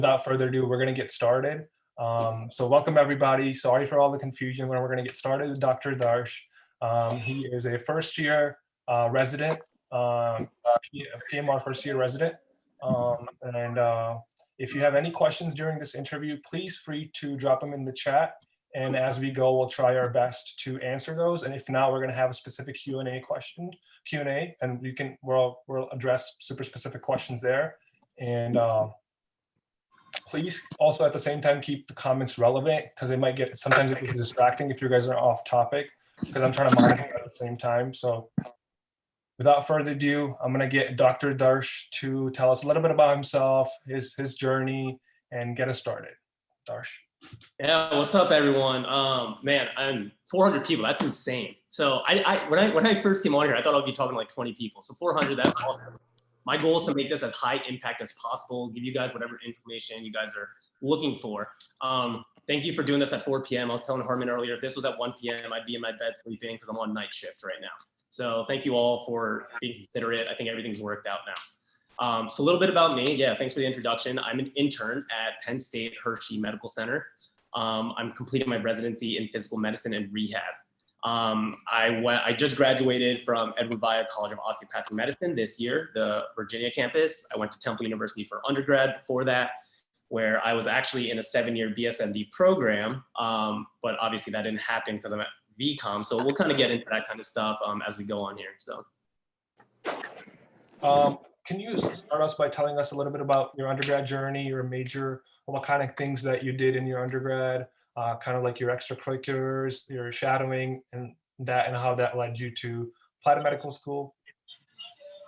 without further ado, we're going to get started. So welcome everybody. Sorry for all the confusion when we're going to get started with Dr. Darsh. He is a first year resident, PMR first year resident. If you have any questions during this interview, please free to drop them in the chat. And as we go, we'll try our best to answer those. And if not, we're going to have a specific Q&A, and we'll address super specific questions there. And please also at the same time keep the comments relevant, because sometimes it gets distracting if you guys are off topic, because I'm trying to monitor at the same time. So without further ado, I'm going to get Dr. Darsh to tell us a little bit about himself, his journey, and get us started. Darsh. Yeah, what's up, everyone? Man, I'm 400 people. That's insane. So when I first came on here, I thought I'd be talking to like 20 people. So 400, that's awesome. My goal is to make this as high impact as possible, give you guys whatever information you guys are looking for. Thank you for doing this at 4 p.m. I was telling Harmon earlier, if this was at 1 p.m., I'd be in my bed sleeping because I'm on night shift right now. So thank you all for being considerate. I think everything's worked out now. So a little bit about me. Yeah, thanks for the introduction. I'm an intern at Penn State Hershey Medical Center. I'm completing my residency in physical medicine and rehab. I just graduated from Edward Via College of Osteopathic Medicine this year, the Virginia campus. I went to Temple University for undergrad before that, where I was actually in a 7-year BSMD program. But obviously that didn't happen because I'm at VCOM. So we'll kind of get into that kind of stuff as we go on here. So. Can you start us by telling us a little bit about your undergrad journey, your major, what kind of things that you did in your undergrad, kind of like your extracurriculars, your shadowing, and how that led you to apply to medical school?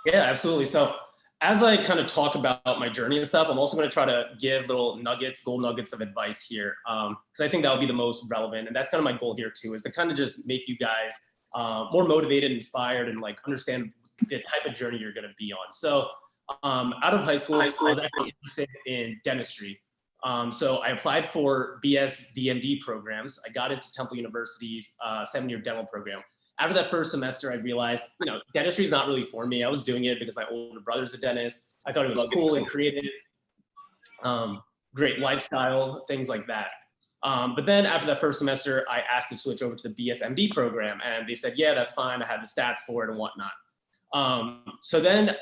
Yeah, absolutely. So as I kind of talk about my journey and stuff, I'm also going to try to give little nuggets, gold nuggets of advice here, because I think that will be the most relevant. And that's kind of my goal here too, is to kind of just make you guys more motivated, inspired, and like understand the type of journey you're going to be on. So out of high school, I was actually interested in dentistry. So I applied for BS DMD programs. I got into Temple University's 7-year dental program. After that first semester, I realized, dentistry is not really for me. I was doing it because my older brother's a dentist. I thought it was cool and creative, great lifestyle, things like that. But then after that first semester, I asked to switch over to the BSMD program, and they said, yeah, that's fine. I had the stats for it and whatnot. So then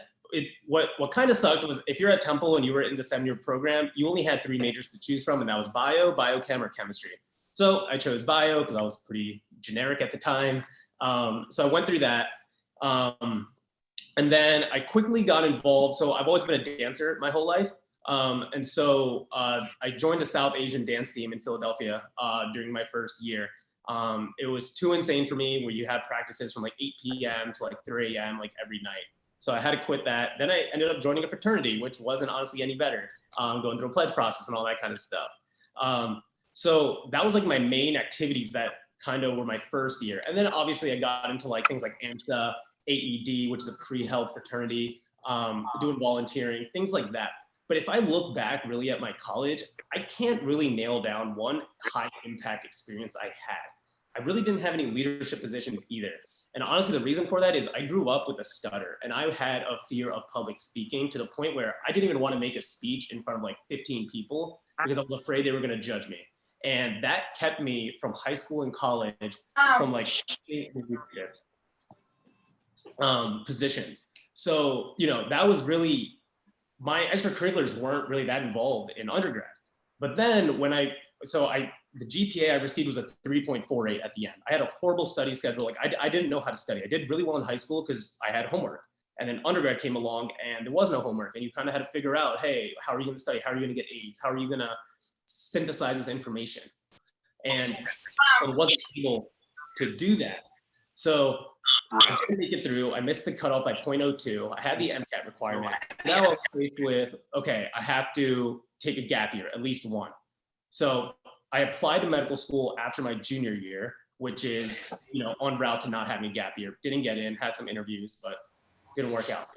what kind of sucked was if you're at Temple and you were in the 7-year program, you only had 3 majors to choose from, and that was bio, biochem, or chemistry. So I chose bio because I was pretty generic at the time. So I went through that. And then I quickly got involved. So I've always been a dancer my whole life. And so I joined the South Asian dance team in Philadelphia during my first year. It was too insane for me, where you had practices from like 8 p.m. to like 3 a.m. like every night. So I had to quit that. Then I ended up joining a fraternity, which wasn't honestly any better, going through a pledge process and all that kind of stuff. So that was like my main activities that kind of were my first year. And then obviously I got into like things like AMSA, AED, which is a pre-health fraternity, doing volunteering, things like that. But if I look back really at my college, I can't really nail down one high impact experience I had. I really didn't have any leadership positions either. And honestly, the reason for that is I grew up with a stutter, and I had a fear of public speaking to the point where I didn't even want to make a speech in front of like 15 people because I was afraid they were going to judge me. And that kept me from high school and college from like positions. So, that was really, my extracurriculars weren't really that involved in undergrad. But then the GPA I received was a 3.48 at the end. I had a horrible study schedule. Like I didn't know how to study. I did really well in high school because I had homework. And then undergrad came along and there was no homework. And you kind of had to figure out, hey, how are you going to study? How are you going to get A's? How are you going to synthesize this information? And so I wasn't able to do that. So I didn't make it through. I missed the cutoff by 0.02. I had the MCAT requirement. Now I was faced with, okay, I have to take a gap year, at least one. So I applied to medical school after my junior year, which is, on route to not having a gap year. Didn't get in, had some interviews, but didn't work out.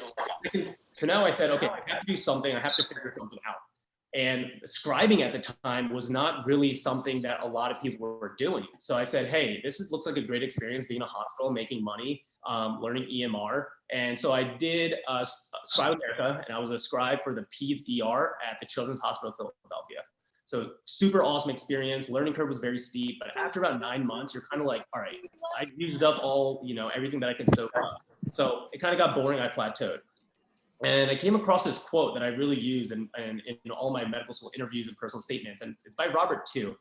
So now I said, okay, I have to do something. I have to figure something out. And scribing at the time was not really something that a lot of people were doing. So I said, hey, looks like a great experience being in a hospital, making money. learning EMR. And so I did scribe with Erica, and I was a scribe for the Peds ER at the Children's Hospital of Philadelphia. So super awesome experience. Learning curve was very steep, but after about 9 months, you're kind of like, all right, I used up all, everything that I could soak up. So it kind of got boring. I plateaued. And I came across this quote that I really used in all my medical school interviews and personal statements. And it's by Robert II.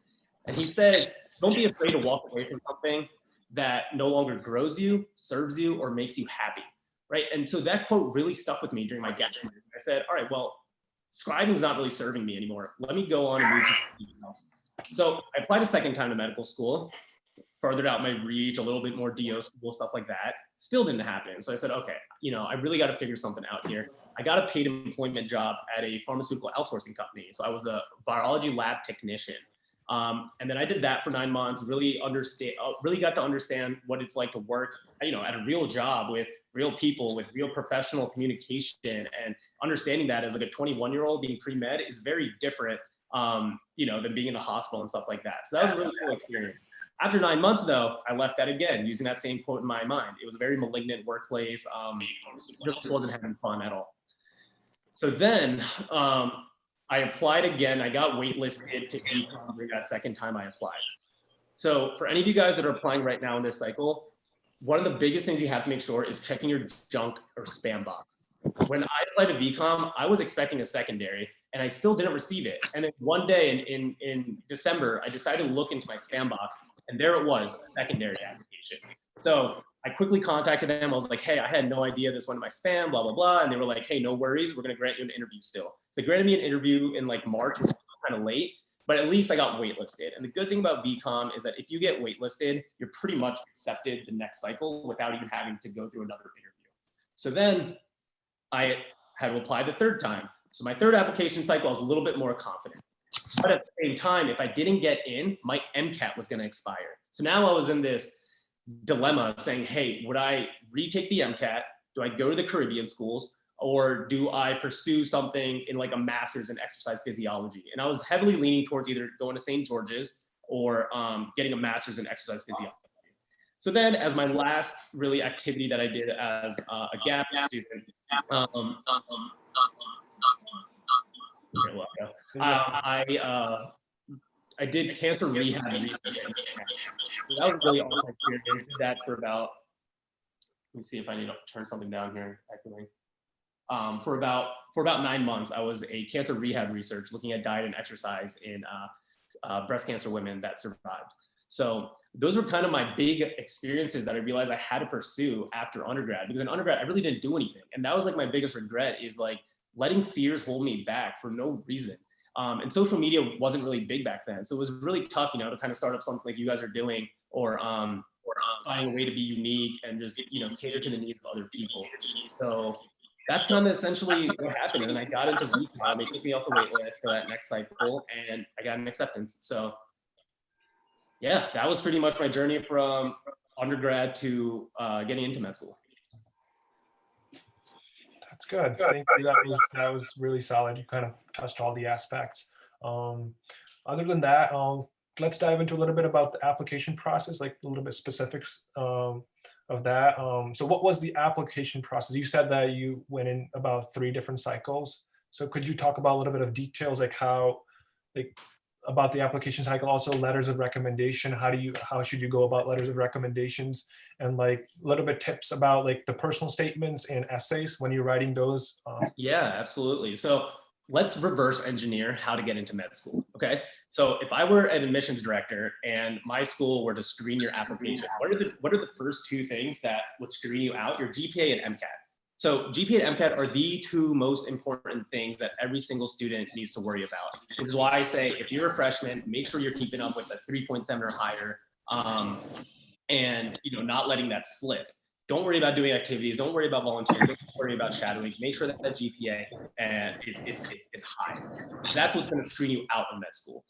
And he says, don't be afraid to walk away from something that no longer grows you, serves you, or makes you happy, right? And so that quote really stuck with me during my gap year. I said, all right, well, scribing is not really serving me anymore. Let me go on and move to something else. So I applied a second time to medical school, furthered out my reach, a little bit more DO school, stuff like that. Still didn't happen. So I said, okay, I really got to figure something out here. I got a paid employment job at a pharmaceutical outsourcing company. So I was a virology lab technician. And then I did that for 9 months, really got to understand what it's like to work, at a real job with real people, with real professional communication, and understanding that as like a 21-year-old being pre-med is very different, than being in a hospital and stuff like that. So that was a really cool experience. After 9 months though, I left that again, using that same quote in my mind. It was a very malignant workplace. Just wasn't having fun at all. So then, I applied again. I got waitlisted to econ during that second time I applied. So for any of you guys that are applying right now in this cycle, one of the biggest things you have to make sure is checking your junk or spam box. When I applied to VCOM, I was expecting a secondary and I still didn't receive it. And then one day in December, I decided to look into my spam box and there it was, a secondary application. So I quickly contacted them. I was like, hey, I had no idea this went in my spam, blah, blah, blah. And they were like, hey, no worries. We're going to grant you an interview still. So they granted me an interview in like March, which was kind of late, but at least I got waitlisted. And the good thing about VCOM is that if you get waitlisted, you're pretty much accepted the next cycle without even having to go through another interview. So then I had to apply the third time. So my third application cycle, I was a little bit more confident. But at the same time, if I didn't get in, my MCAT was going to expire. So now I was in this dilemma saying, hey, would I retake the MCAT? Do I go to the Caribbean schools? Or do I pursue something in like a master's in exercise physiology? And I was heavily leaning towards either going to St. George's or getting a master's in exercise physiology. So then as my last really activity that I did as a gap student, I did cancer rehab research. So that was really awesome experience. Did that for about, let me see if I need to turn something down here. For about 9 months, I was a cancer rehab research looking at diet and exercise in breast cancer women that survived. So those were kind of my big experiences that I realized I had to pursue after undergrad, because in undergrad, I really didn't do anything. And that was like my biggest regret, is like letting fears hold me back for no reason. And social media wasn't really big back then. So it was really tough, to kind of start up something like you guys are doing, or find a way to be unique and just, cater to the needs of other people. So that's kind of essentially what happened. And I got into VCOM. They took me off the wait list for that next cycle, and I got an acceptance. So yeah, that was pretty much my journey from undergrad to getting into med school. That's good. Thank you. That was really solid. You kind of touched all the aspects. Other than that, let's dive into a little bit about the application process, like a little bit specifics of that. So what was the application process? You said that you went in about 3 different cycles. So could you talk about a little bit of details, like how, about the application cycle, also letters of recommendation? How should you go about letters of recommendations, and like a little bit tips about like the personal statements and essays when you're writing those? Yeah, absolutely. So let's reverse engineer how to get into med school. Okay. So if I were an admissions director and my school were to screen your application, what are the first 2 things that would screen you out? Your GPA and MCAT. So GPA and MCAT are the 2 most important things that every single student needs to worry about. Which is why I say, if you're a freshman, make sure you're keeping up with a 3.7 or higher, and not letting that slip. Don't worry about doing activities. Don't worry about volunteering. Don't worry about shadowing. Make sure that GPA is high. That's what's going to screen you out of med school.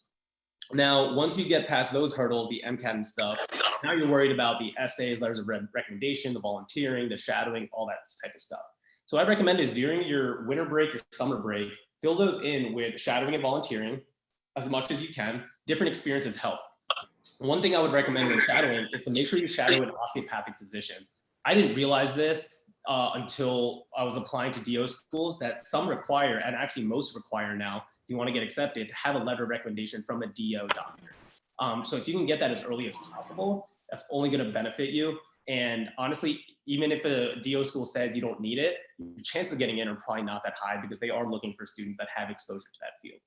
Now, once you get past those hurdles, the MCAT and stuff, now you're worried about the essays, letters of recommendation, the volunteering, the shadowing, all that type of stuff. So I recommend is during your winter break, your summer break, fill those in with shadowing and volunteering as much as you can. Different experiences help. One thing I would recommend in shadowing is to make sure you shadow an osteopathic physician. I didn't realize this until I was applying to DO schools, that some require, and actually most require now, if you want to get accepted, to have a letter of recommendation from a DO doctor. So if you can get that as early as possible, that's only going to benefit you. And honestly, even if a DO school says you don't need it, the chances of getting in are probably not that high, because they are looking for students that have exposure to that field.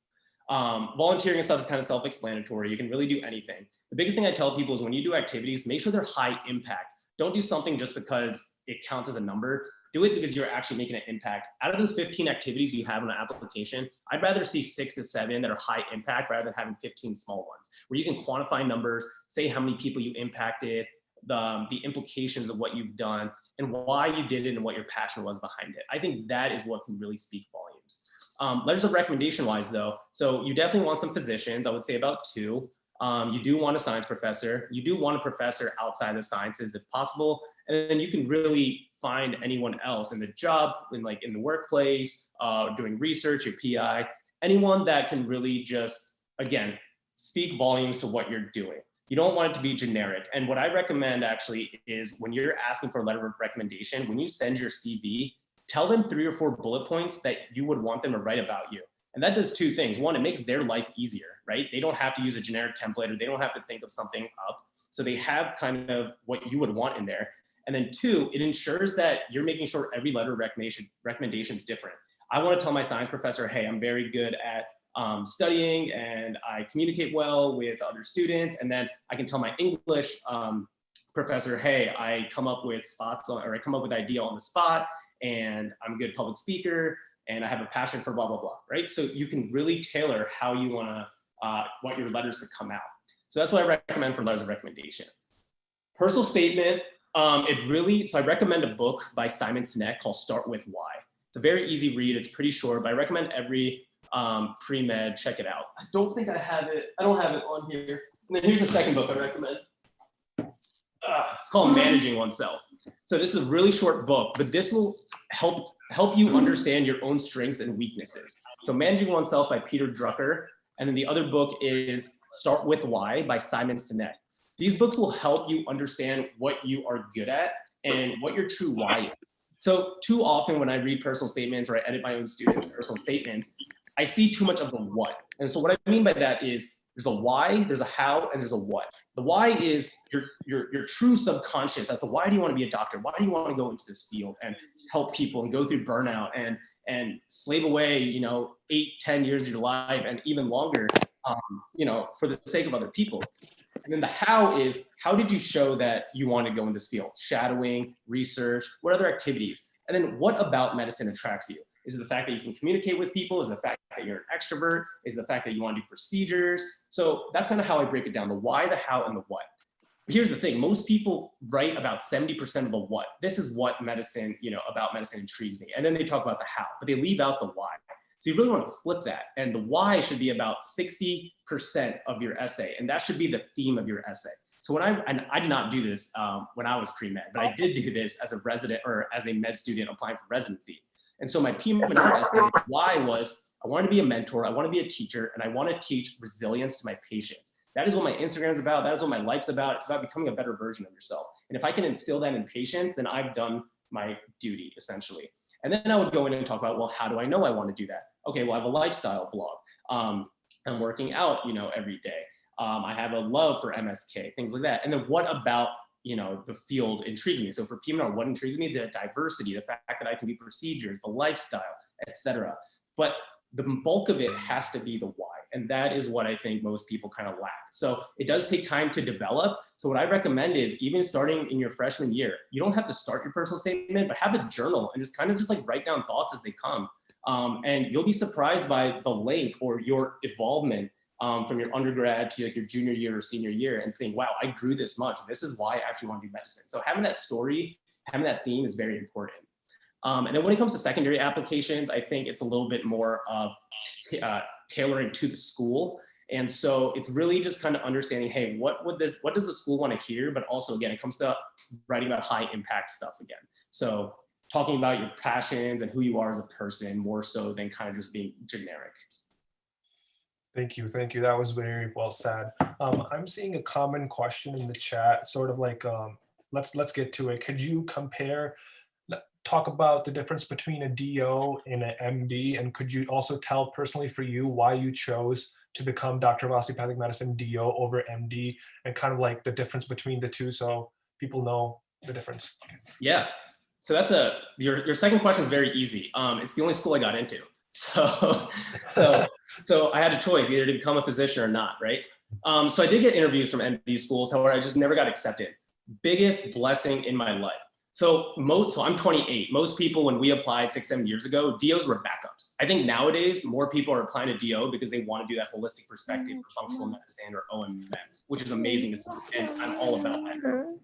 Volunteering and stuff is kind of self-explanatory. You can really do anything. The biggest thing I tell people is when you do activities, make sure they're high impact. Don't do something just because it counts as a number. Do it because you're actually making an impact. Out of those 15 activities you have on an application, I'd rather see 6 to 7 that are high impact rather than having 15 small ones, where you can quantify numbers, say how many people you impacted, the implications of what you've done, and why you did it and what your passion was behind it. I think that is what can really speak volumes. Letters of recommendation wise though, so you definitely want some physicians, I would say about 2. You do want a science professor. You do want a professor outside the sciences if possible. And then you can really find anyone else in the job, in the workplace, doing research, your PI, anyone that can really just, again, speak volumes to what you're doing. You don't want it to be generic. And what I recommend actually is when you're asking for a letter of recommendation, when you send your CV, tell them 3 or 4 bullet points that you would want them to write about you. And that does 2 things. One, it makes their life easier, right? They don't have to use a generic template, or they don't have to think of something up. So they have kind of what you would want in there. And then 2, it ensures that you're making sure every letter of recommendation is different. I want to tell my science professor, hey, I'm very good at studying and I communicate well with other students. And then I can tell my English professor, hey, I come up with I come up with idea on the spot, and I'm a good public speaker, and I have a passion for blah, blah, blah, right? So you can really tailor how you want your letters to come out. So that's what I recommend for letters of recommendation. Personal statement, so I recommend a book by Simon Sinek called Start With Why. It's a very easy read, it's pretty short, but I recommend every pre-med check it out. I don't think I have it, I don't have it on here. And then here's the second book I recommend. It's called Managing Oneself. So this is a really short book, but this will help you understand your own strengths and weaknesses. So Managing Oneself by Peter Drucker. And then the other book is Start With Why by Simon Sinek. These books will help you understand what you are good at and what your true why is. So too often when I read personal statements or I edit my own students' personal statements, I see too much of the what. And so what I mean by that is there's a why, there's a how, and there's a what. The why is your true subconscious as to why do you want to be a doctor? Why do you want to go into this field and help people and go through burnout and slave away, 8, 10 years of your life and even longer, for the sake of other people. And then the how is, how did you show that you want to go in this field? Shadowing, research, what other activities? And then what about medicine attracts you? Is it the fact that you can communicate with people? Is it the fact that you're an extrovert? Is it the fact that you want to do procedures? So that's kind of how I break it down, the why, the how, and the what. But here's the thing, most people write about 70% of the what. This is what medicine, about medicine intrigues me. And then they talk about the how, but they leave out the why. So you really want to flip that. And the why should be about 60% of your essay. And that should be the theme of your essay. So I did not do this when I was pre-med, but I did do this as a resident or as a med student applying for residency. And so my PM&R essay, why was, I want to be a mentor, I want to be a teacher, and I want to teach resilience to my patients. That is what my Instagram is about. That is what my life's about. It's about becoming a better version of yourself. And if I can instill that in patients, then I've done my duty, essentially. And then I would go in and talk about, well, how do I know I want to do that? Okay, well, I have a lifestyle blog. I'm working out, every day. I have a love for MSK, things like that. And then what about, the field intrigues me? So for PM&R, what intrigues me? The diversity, the fact that I can do procedures, the lifestyle, etc. But the bulk of it has to be the why. And that is what I think most people kind of lack. So it does take time to develop. So what I recommend is even starting in your freshman year, you don't have to start your personal statement, but have a journal and just kind of write down thoughts as they come. And you'll be surprised by the length or your involvement from your undergrad to your junior year or senior year and saying, wow, I grew this much. This is why I actually want to do medicine. So having that story, having that theme is very important. And then when it comes to secondary applications, I think it's a little bit more of tailoring to the school. And so it's really just kind of understanding, hey, what does the school want to hear? But also, again, it comes to writing about high impact stuff again. So talking about your passions and who you are as a person more so than kind of just being generic. Thank you. That was very well said. I'm seeing a common question in the chat, sort of like let's get to it. Could you talk about the difference between a DO and an MD, and could you also tell personally for you why you chose to become Doctor of Osteopathic Medicine DO over MD, and kind of like the difference between the two, so people know the difference? Yeah. So that's your second question is very easy. It's the only school I got into. So, so I had a choice either to become a physician or not, right? So I did get interviews from MD schools. However, I just never got accepted. Biggest blessing in my life. So I'm 28. Most people, when we applied 6-7 years ago, DOs were backups. I think nowadays more people are applying to DO because they want to do that holistic perspective for functional medicine or OMM, which is amazing, and I'm all about that.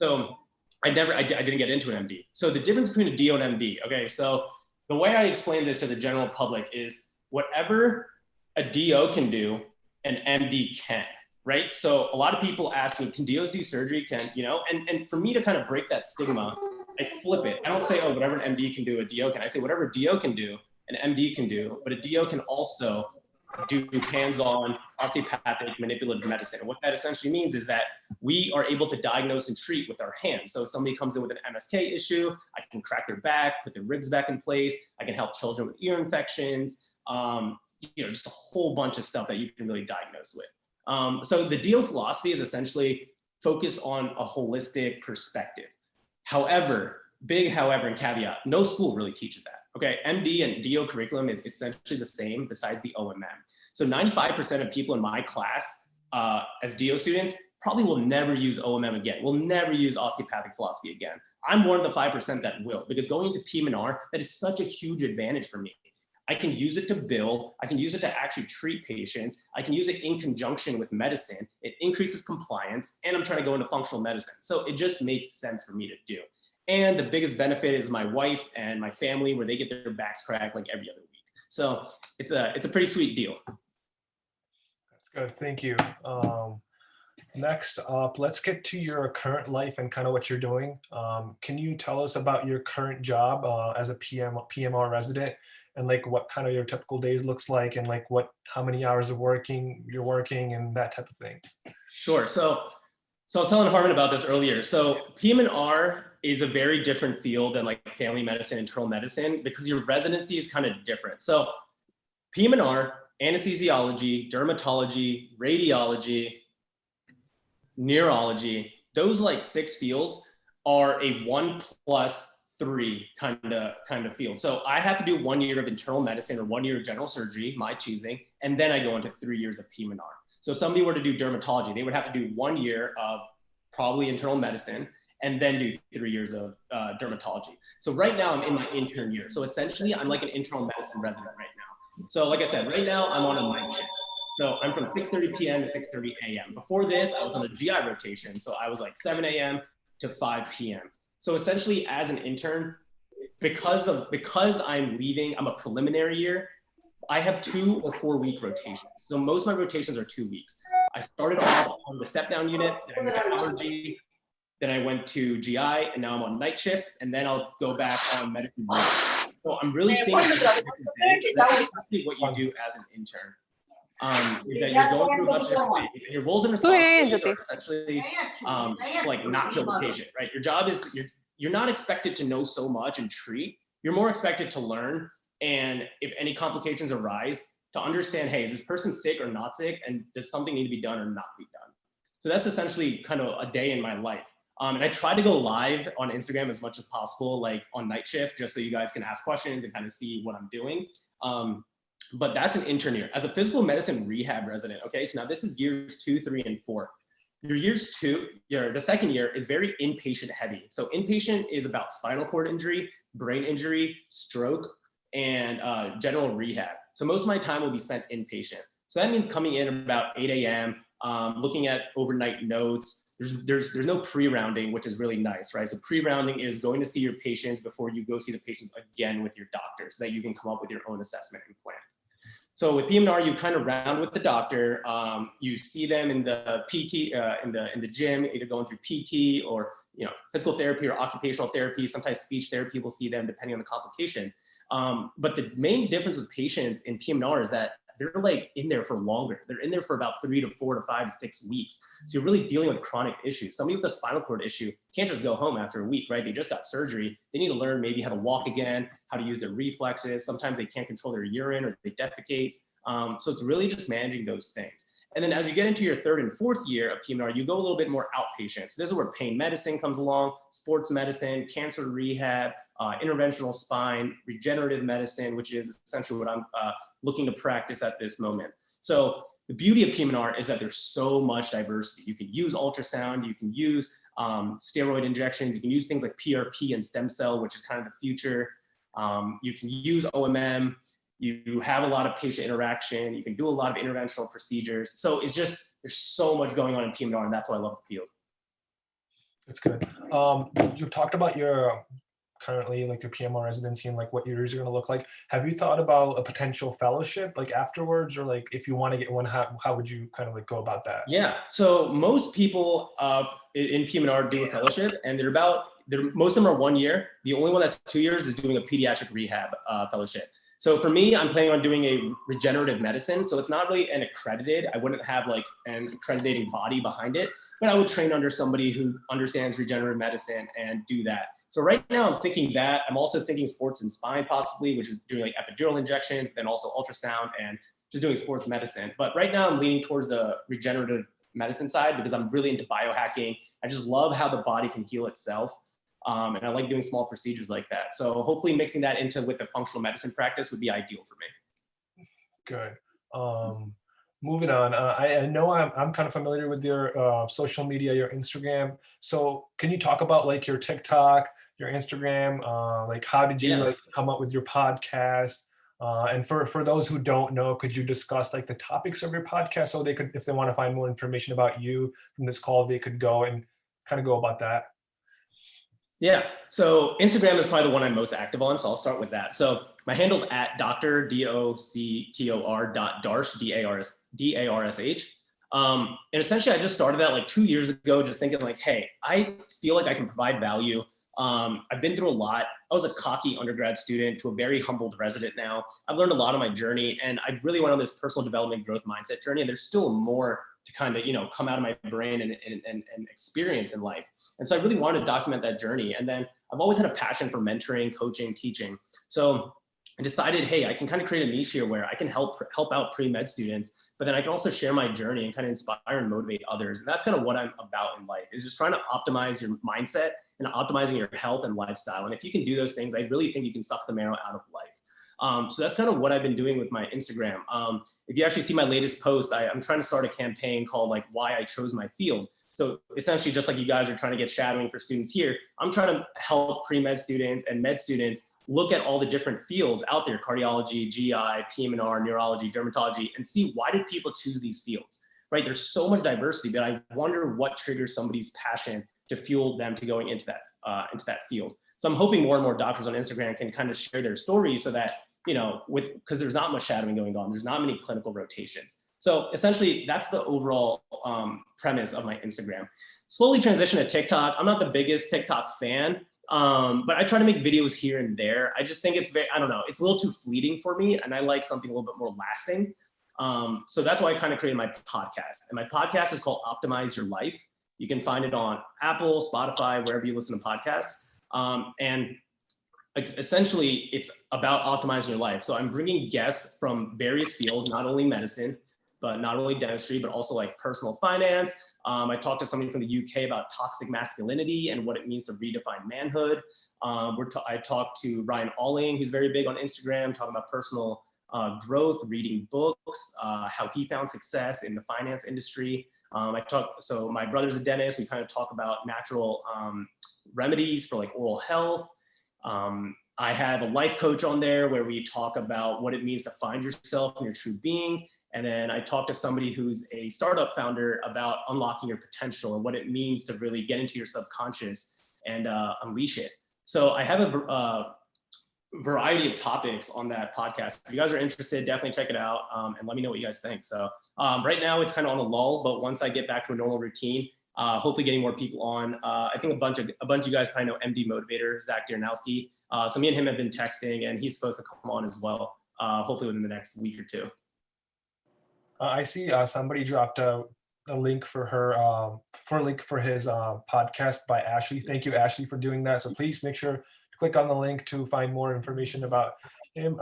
So I didn't get into an MD. So the difference between a DO and MD. Okay, so the way I explain this to the general public is whatever a DO can do, an MD can. Right? So a lot of people ask me, can DOs do surgery? And for me to kind of break that stigma, I flip it. I don't say, oh, whatever an MD can do, a DO can. I say whatever a DO can do, an MD can do, but a DO can also do hands-on osteopathic manipulative medicine. And what that essentially means is that we are able to diagnose and treat with our hands. So if somebody comes in with an MSK issue, I can crack their back, put their ribs back in place. I can help children with ear infections, just a whole bunch of stuff that you can really diagnose with. So the DO philosophy is essentially focused on a holistic perspective. However, big however and caveat, no school really teaches that. Okay, MD and DO curriculum is essentially the same besides the OMM. So 95% of people in my class as DO students probably will never use OMM again, will never use osteopathic philosophy again. I'm one of the 5% that will, because going into PM&R, that is such a huge advantage for me. I can use it to bill. I can use it to actually treat patients. I can use it in conjunction with medicine. It increases compliance, and I'm trying to go into functional medicine. So it just makes sense for me to do. And the biggest benefit is my wife and my family, where they get their backs cracked like every other week. So it's a pretty sweet deal. That's good. Thank you. Next up, let's get to your current life and kind of what you're doing. Can you tell us about your current job as a PMR resident, and like what kind of your typical days looks like, and like how many hours of you're working and that type of thing? Sure. So I was telling Harmon about this earlier. So PM&R is a very different field than like family medicine, internal medicine, because your residency is kind of different. So PM&R, anesthesiology, dermatology, radiology, neurology, those like 6 fields are a 1+3 kind of field. So I have to do 1 year of internal medicine or 1 year of general surgery, my choosing, and then I go into 3 years of PM&R. So if somebody were to do dermatology, they would have to do 1 year of probably internal medicine and then do 3 years of dermatology. So right now I'm in my intern year. So essentially I'm like an internal medicine resident right now. So like I said, right now I'm on a night shift. So I'm from 6:30 p.m. to 6:30 a.m. Before this, I was on a GI rotation. So I was like 7 a.m. to 5 p.m. So essentially as an intern, because I'm leaving, I'm a preliminary year, I have 2 or 4 week rotations. So most of my rotations are 2 weeks. I started off on the step down unit, then I went to allergy, then I went to GI, and now I'm on night shift, and then I'll go back on medical unit. So I'm really seeing that's exactly what you do as an intern. Is that you're going through a bunch of different things. Your roles and responsibilities are essentially to like not kill the patient, right? Your job is you're not expected to know so much and treat. You're more expected to learn, and if any complications arise, to understand, hey, is this person sick or not sick, and does something need to be done or not be done? So that's essentially kind of a day in my life. And I try to go live on Instagram as much as possible, like on night shift, just so you guys can ask questions and kind of see what I'm doing. But that's an intern year. As a physical medicine rehab resident, okay, so now this is years 2, 3, and 4. The second year is very inpatient heavy. So inpatient is about spinal cord injury, brain injury, stroke, and general rehab. So most of my time will be spent inpatient. So that means coming in about 8 a.m., looking at overnight notes. There's no pre-rounding, which is really nice, right? So pre-rounding is going to see your patients before you go see the patients again with your doctor, so that you can come up with your own assessment and plan. So with PM&R, you kind of round with the doctor. You see them in the PT, in the gym, either going through PT or physical therapy or occupational therapy. Sometimes speech therapy will see them depending on the complication. But the main difference with patients in PM&R is that they're like in there for longer. They're in there for about 3 to 4 to 5 to 6 weeks. So you're really dealing with chronic issues. Somebody with a spinal cord issue can't just go home after a week, right? They just got surgery. They need to learn maybe how to walk again, how to use their reflexes. Sometimes they can't control their urine or they defecate. So it's really just managing those things. And then as you get into your 3rd and 4th year of PM&R, you go a little bit more outpatient. So this is where pain medicine comes along, sports medicine, cancer rehab, interventional spine, regenerative medicine, which is essentially what I'm looking to practice at this moment. So the beauty of PM&R is that there's so much diversity. You can use ultrasound, you can use steroid injections, you can use things like PRP and stem cell, which is kind of the future. You can use OMM. You have a lot of patient interaction. You can do a lot of interventional procedures. So it's just, there's so much going on in PM&R, and that's why I love the field. That's good. You've talked about your currently like your PM&R residency and like what your years are going to look like. Have you thought about a potential fellowship like afterwards, or like if you want to get one, how would you kind of like go about that? Yeah. So most people in PM&R do a fellowship, and most of them are 1 year. The only one that's 2 years is doing a pediatric rehab fellowship. So for me, I'm planning on doing a regenerative medicine. So it's not really an accredited, I wouldn't have like an accrediting body behind it, but I would train under somebody who understands regenerative medicine and do that. So right now I'm thinking that. I'm also thinking sports and spine possibly, which is doing like epidural injections, but then also ultrasound and just doing sports medicine. But right now I'm leaning towards the regenerative medicine side because I'm really into biohacking. I just love how the body can heal itself. And I like doing small procedures like that. So hopefully mixing that into with the functional medicine practice would be ideal for me. Good. Moving on, I know I'm kind of familiar with your social media, your Instagram. So can you talk about like your TikTok, your Instagram? Like how did you like come up with your podcast? And for those who don't know, could you discuss like the topics of your podcast so they could, if they want to find more information about you from this call, they could go and kind of go about that? Yeah, so Instagram is probably the one I'm most active on, so I'll start with that. So my handle's at Dr. Darsh, D-A-R-S-H. And essentially I just started that like 2 years ago, just thinking like, hey, I feel like I can provide value. I've been through a lot. I was a cocky undergrad student to a very humbled resident now. I've learned a lot on my journey, and I really went on this personal development growth mindset journey, and there's still more to kind of, come out of my brain and experience in life. And so I really wanted to document that journey. And then I've always had a passion for mentoring, coaching, teaching. So I decided, hey, I can kind of create a niche here where I can help out pre-med students, but then I can also share my journey and kind of inspire and motivate others. And that's kind of what I'm about in life, is just trying to optimize your mindset and optimizing your health and lifestyle. And if you can do those things, I really think you can suck the marrow out of life. So that's kind of what I've been doing with my Instagram. If you actually see my latest post, I'm trying to start a campaign called like Why I Chose My Field. So essentially, just like you guys are trying to get shadowing for students here, I'm trying to help pre-med students and med students look at all the different fields out there: cardiology, GI, PM&R, neurology, dermatology, and see why did people choose these fields, right? There's so much diversity that I wonder what triggers somebody's passion to fuel them to going into that field. So I'm hoping more and more doctors on Instagram can kind of share their stories so that, because there's not much shadowing going on. There's not many clinical rotations. So essentially that's the overall premise of my Instagram. Slowly transition to TikTok. I'm not the biggest TikTok fan, but I try to make videos here and there. I just think it's I don't know, it's a little too fleeting for me, and I like something a little bit more lasting. So that's why I kind of created my podcast. And my podcast is called Optimize Your Life. You can find it on Apple, Spotify, wherever you listen to podcasts. And essentially it's about optimizing your life. So I'm bringing guests from various fields, not only medicine, but not only dentistry, but also like personal finance. I talked to somebody from the UK about toxic masculinity and what it means to redefine manhood. I talked to Ryan Alling, who's very big on Instagram, talking about personal growth, reading books, how he found success in the finance industry. So my brother's a dentist. We kind of talk about natural remedies for like oral health. I have a life coach on there where we talk about what it means to find yourself and your true being. And then I talked to somebody who's a startup founder about unlocking your potential and what it means to really get into your subconscious and unleash it. So I have a variety of topics on that podcast. If you guys are interested, definitely check it out and let me know what you guys think. So right now it's kind of on a lull, but once I get back to a normal routine, hopefully getting more people on. I think a bunch of you guys probably know MD Motivator, Zach Diernoski. So me and him have been texting, and he's supposed to come on as well, hopefully within the next week or two. I see somebody dropped a link for her for his podcast by Ashley. Thank you, Ashley, for doing that. So please make sure to click on the link to find more information about him.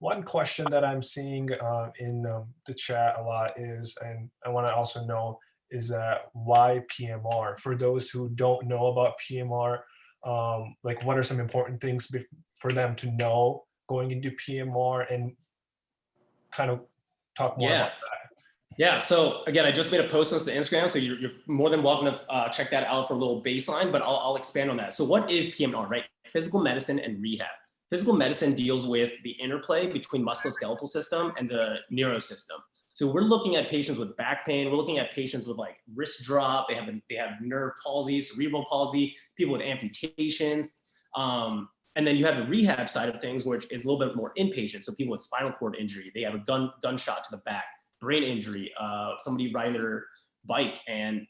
One question that I'm seeing in the chat a lot is, and I want to also know, is that why PMR? For those who don't know about PMR, like what are some important things for them to know going into PMR, and kind of talk more Yeah. about that. Yeah. So again, I just made a post on the Instagram, so you're more than welcome to check that out for a little baseline, but I'll expand on that. So what is PMR, right? Physical medicine and rehab. Physical medicine deals with the interplay between musculoskeletal system and the neuro system. So we're looking at patients with back pain. We're looking at patients with like wrist drop. They have nerve palsy, cerebral palsy, people with amputations. And then you have the rehab side of things, which is a little bit more inpatient. So people with spinal cord injury, they have a gunshot to the back, brain injury, somebody riding their bike and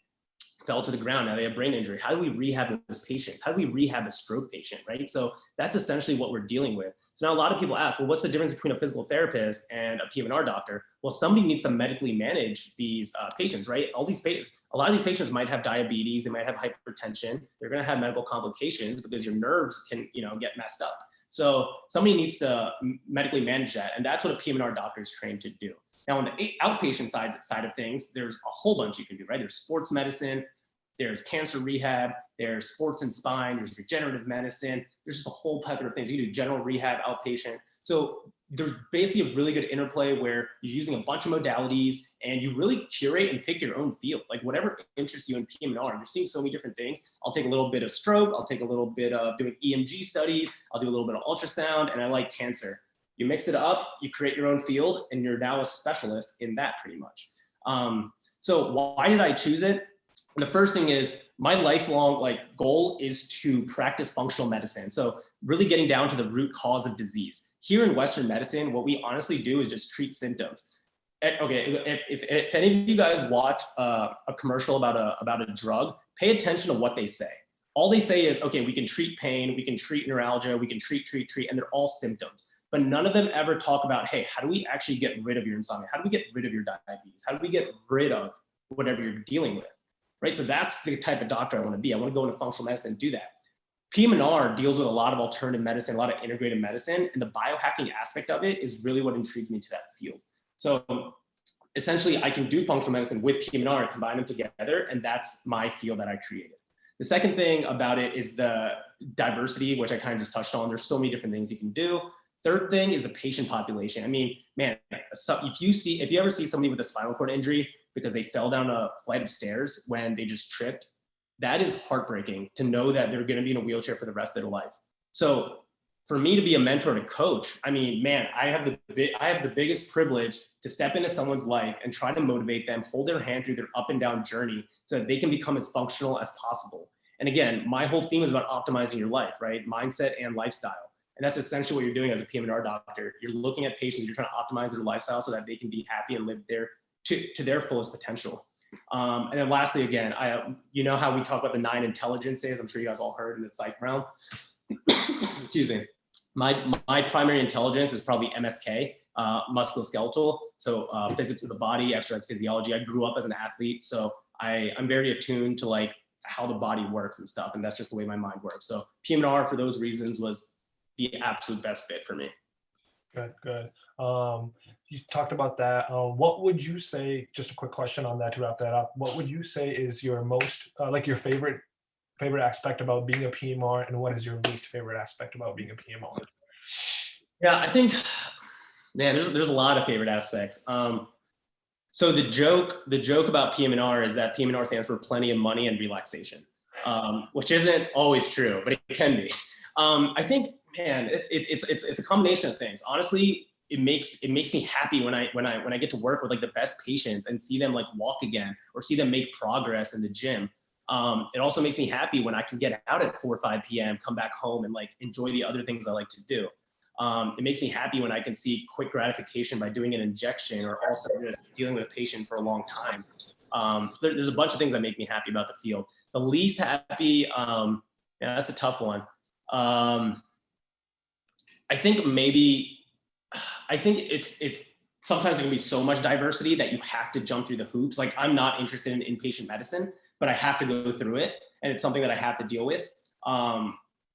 fell to the ground. Now they have brain injury. How do we rehab those patients? How do we rehab a stroke patient, right? So that's essentially what we're dealing with. So now a lot of people ask, well, what's the difference between a physical therapist and a PM&R doctor? Well, somebody needs to medically manage these patients, right? A lot of these patients might have diabetes, they might have hypertension, they're gonna have medical complications because your nerves can, get messed up. So somebody needs to medically manage that, and that's what a PM&R doctor is trained to do. Now, on the outpatient side of things, there's a whole bunch you can do, right? There's sports medicine, there's cancer rehab, there's sports and spine, there's regenerative medicine. There's just a whole plethora of things. You can do general rehab, outpatient. So there's basically a really good interplay where you're using a bunch of modalities and you really curate and pick your own field, like whatever interests you in PM&R. You're seeing so many different things. I'll take a little bit of stroke. I'll take a little bit of doing EMG studies. I'll do a little bit of ultrasound, and I like cancer. You mix it up, you create your own field, and you're now a specialist in that pretty much. So why did I choose it? And the first thing is my lifelong goal is to practice functional medicine. So really getting down to the root cause of disease. Here in Western medicine, what we honestly do is just treat symptoms. Okay, if any of you guys watch a commercial about a drug, pay attention to what they say. All they say is, okay, we can treat pain, we can treat neuralgia, we can treat, and they're all symptoms. But none of them ever talk about, hey, how do we actually get rid of your insomnia? How do we get rid of your diabetes? How do we get rid of whatever you're dealing with? Right? So that's the type of doctor I want to be. I want to go into functional medicine and do that. PM&R deals with a lot of alternative medicine, a lot of integrated medicine, and the biohacking aspect of it is really what intrigues me to that field. So essentially, I can do functional medicine with PM&R and combine them together, and that's my field that I created. The second thing about it is the diversity, which I kind of just touched on. There's so many different things you can do. Third thing is the patient population. I mean, man, if you ever see somebody with a spinal cord injury because they fell down a flight of stairs when they just tripped, that is heartbreaking to know that they're going to be in a wheelchair for the rest of their life. So for me to be a mentor and a coach, I mean, man, I have the biggest privilege to step into someone's life and try to motivate them, hold their hand through their up and down journey so that they can become as functional as possible. And again, my whole theme is about optimizing your life, right? Mindset and lifestyle. And that's essentially what you're doing as a PM&R doctor. You're looking at patients, you're trying to optimize their lifestyle so that they can be happy and live to their fullest potential. And then lastly, again, you know how we talk about the 9 intelligences? I'm sure you guys all heard in the psych realm. Excuse me. My primary intelligence is probably MSK, musculoskeletal. So physics of the body, exercise physiology. I grew up as an athlete, so I'm very attuned to how the body works and stuff. And that's just the way my mind works. So PM&R for those reasons was the absolute best fit for me. Good. You talked about that. What would you say, just a quick question on that to wrap that up, what would you say is your most, your favorite aspect about being a PMR, and what is your least favorite aspect about being a PMR? Yeah, I think, man, there's a lot of favorite aspects. So the joke about PM&R is that PM&R stands for plenty of money and relaxation, which isn't always true, but it can be. I think, man, it's a combination of things. Honestly, it makes me happy when I get to work with the best patients and see them walk again or see them make progress in the gym. It also makes me happy when I can get out at 4 or 5 p.m., come back home and enjoy the other things I like to do. It makes me happy when I can see quick gratification by doing an injection or also just dealing with a patient for a long time. So there's a bunch of things that make me happy about the field. The least happy, yeah, that's a tough one. I think it's sometimes there can be so much diversity that you have to jump through the hoops. Like I'm not interested in inpatient medicine, but I have to go through it, and it's something that I have to deal with.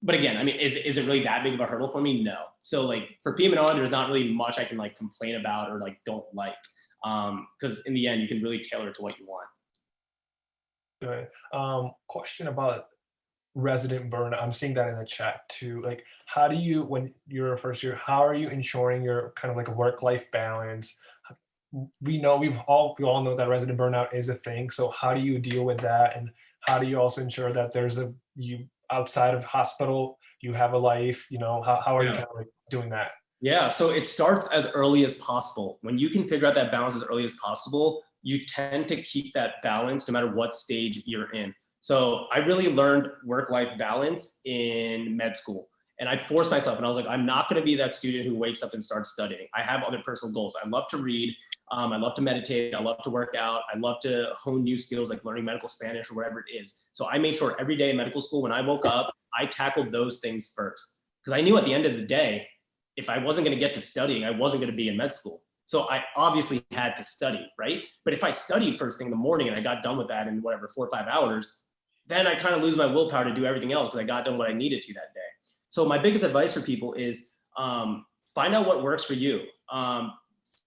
But again, I mean, is it really that big of a hurdle for me? No. So like for PM&R, there's not really much I can like complain about or like don't like, because in the end, you can really tailor it to what you want. Good. Question about resident burnout. I'm seeing that in the chat too. Like, how do you, when you're a first year, how are you ensuring your kind of like a work-life balance? We all know that resident burnout is a thing. So how do you deal with that? And how do you also ensure that you outside of hospital, you have a life, how are you kind of like doing that? Yeah, so it starts as early as possible. When you can figure out that balance as early as possible, you tend to keep that balance no matter what stage you're in. So I really learned work-life balance in med school. And I forced myself, and I was like, I'm not going to be that student who wakes up and starts studying. I have other personal goals. I love to read. I love to meditate. I love to work out. I love to hone new skills like learning medical Spanish or whatever it is. So I made sure every day in medical school, when I woke up, I tackled those things first. Because I knew at the end of the day, if I wasn't going to get to studying, I wasn't going to be in med school. So I obviously had to study, right? But if I studied first thing in the morning and I got done with that in whatever, 4 or 5 hours, then I kind of lose my willpower to do everything else because I got done what I needed to that day. So my biggest advice for people is find out what works for you.